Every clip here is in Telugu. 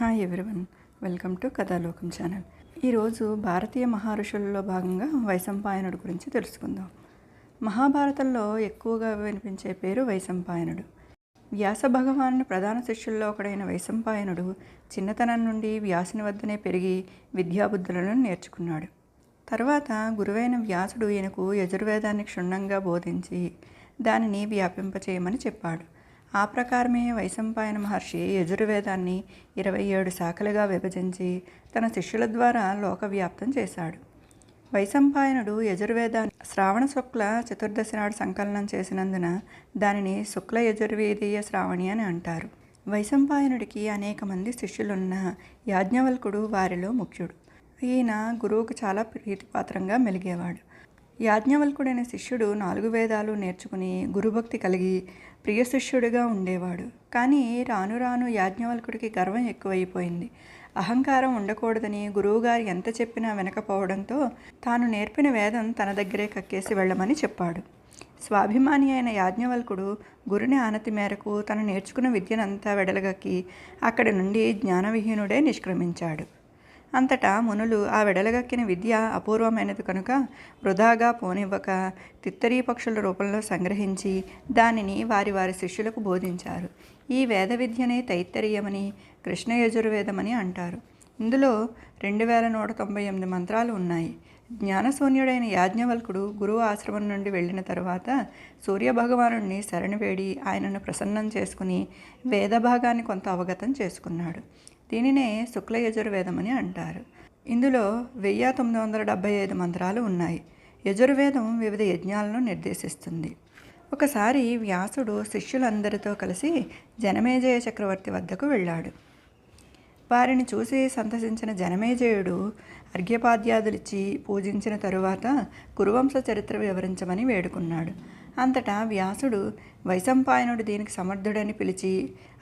Hi everyone, welcome to Kathalokam channel. ఈరోజు భారతీయ మహర్షులలో భాగంగా వైశంపాయనుడు గురించి తెలుసుకుందాం. మహాభారతంలో ఎక్కువగా వినిపించే పేరు వైశంపాయనుడు. వ్యాస భగవాను ప్రధాన శిష్యుల్లో ఒకడైన వైశంపాయనుడు చిన్నతనం నుండి వ్యాసుని వద్దనే పెరిగి విద్యాబుద్ధులను నేర్చుకున్నాడు. తర్వాత గురువైన వ్యాసుడు ఈయనకు యజుర్వేదాన్ని క్షుణ్ణంగా బోధించి దానిని వ్యాపింపచేయమని చెప్పాడు. ఆ ప్రకారమే వైశంపాయన మహర్షి యజుర్వేదాన్ని 27 శాఖలుగా విభజించి తన శిష్యుల ద్వారా లోకవ్యాప్తం చేశాడు. వైశంపాయనుడు యజుర్వేదాన్ని శ్రావణ శుక్ల చతుర్దశి నాడు సంకలనం చేసినందున దానిని శుక్ల యజుర్వేదీయ శ్రావణి అని అంటారు. వైశంపాయనుడికి అనేక మంది శిష్యులున్న యాజ్ఞవల్కుడు వారిలో ముఖ్యుడు. ఈయన గురువుకు చాలా ప్రీతిపాత్రంగా మెలిగేవాడు. యాజ్ఞవల్కుడైన శిష్యుడు 4 వేదాలు నేర్చుకుని గురుభక్తి కలిగి ప్రియ శిష్యుడిగా ఉండేవాడు. కానీ రాను రాను యాజ్ఞవల్కుడికి గర్వం ఎక్కువైపోయింది. అహంకారం ఉండకూడదని గురువుగారు ఎంత చెప్పినా వినకపోవడంతో తాను నేర్పిన వేదం తన దగ్గరే కక్కేసి వెళ్ళమని చెప్పాడు. స్వాభిమాని అయిన యాజ్ఞవల్కుడు గురుని ఆనతి మేరకు తను నేర్చుకున్న విద్యనంతా వెడలగక్కి అక్కడి నుండి జ్ఞానవిహీనుడే నిష్క్రమించాడు. అంతటా మునులు ఆ వెడలగక్కిన విద్య అపూర్వమైనది కనుక వృధాగా పోనివ్వక తిత్తరీ పక్షుల రూపంలో సంగ్రహించి దానిని వారి వారి శిష్యులకు బోధించారు. ఈ వేద విద్యనే తైత్తరీయమని కృష్ణ యజుర్వేదమని అంటారు. ఇందులో 2198 మంత్రాలు ఉన్నాయి. జ్ఞానశూన్యుడైన యాజ్ఞవల్కుడు గురువు ఆశ్రమం నుండి వెళ్ళిన తర్వాత సూర్యభగవానుడిని శరణి ఆయనను ప్రసన్నం చేసుకుని వేదభాగాన్ని కొంత అవగతం చేసుకున్నాడు. దీనినే శుక్ల యజుర్వేదమని అంటారు. ఇందులో 1975 మంత్రాలు ఉన్నాయి. యజుర్వేదం వివిధ యజ్ఞాలను నిర్దేశిస్తుంది. ఒకసారి వ్యాసుడు శిష్యులందరితో కలిసి జనమేజయ చక్రవర్తి వద్దకు వెళ్ళాడు. వారిని చూసి సంతసించిన జనమేజయుడు అర్ఘ్యపాద్యాదులిచ్చి పూజించిన తరువాత కురువంశ చరిత్ర వివరించమని వేడుకున్నాడు. అంతటా వ్యాసుడు వైశంపాయనుడు దీనికి సమర్థుడని పిలిచి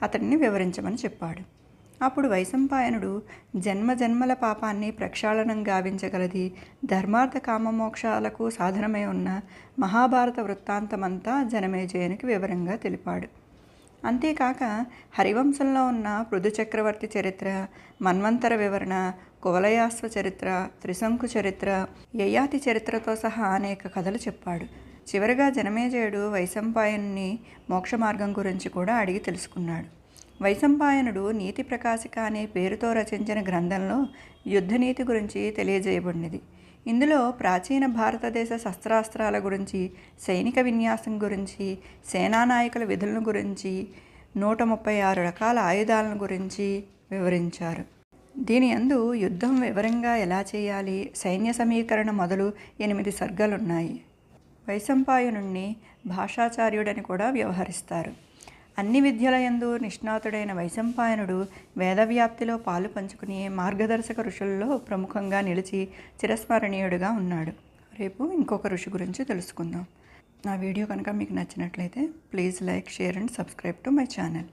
అతడిని వివరించమని చెప్పాడు. అప్పుడు వైశంపాయనుడు జన్మజన్మల పాపాన్ని ప్రక్షాళనం గావించగలది, ధర్మార్థ కామమోక్షాలకు సాధనమై ఉన్న మహాభారత వృత్తాంతమంతా జనమేజయునికి వివరంగా తెలిపాడు. అంతేకాక హరివంశంలో ఉన్న పృథు చక్రవర్తి చరిత్ర, మన్వంతర వివరణ, కువలయాశ్వ చరిత్ర, త్రిశంకు చరిత్ర, యయాతి చరిత్రతో సహా అనేక కథలు చెప్పాడు. చివరగా జనమేజయుడు వైశంపాయనుని మోక్ష మార్గం గురించి కూడా అడిగి తెలుసుకున్నాడు. వైశంపాయనుడు నీతి ప్రకాశిక అనే పేరుతో రచించిన గ్రంథంలో యుద్ధనీతి గురించి తెలియజేయబడినది. ఇందులో ప్రాచీన భారతదేశ శస్త్రాస్త్రాల గురించి, సైనిక విన్యాసం గురించి, సేనానాయకుల విధులను గురించి, 136 రకాల ఆయుధాలను గురించి వివరించారు. దీని యందు యుద్ధం వివరంగా ఎలా చేయాలి, సైన్య సమీకరణ మొదలు 8 సర్గలున్నాయి. వైశంపాయనుణ్ణి భాషాచార్యుడని కూడా వ్యవహరిస్తారు. అన్ని విద్యలయందు నిష్ణాతుడైన వైశంపాయనుడు వేదవ్యాప్తిలో పాలు పంచుకుని మార్గదర్శక ఋషుల్లో ప్రముఖంగా నిలిచి చిరస్మరణీయుడిగా ఉన్నాడు. రేపు ఇంకొక ఋషి గురించి తెలుసుకుందాం. నా వీడియో కనుక మీకు నచ్చినట్లయితే please like, share and subscribe to my channel.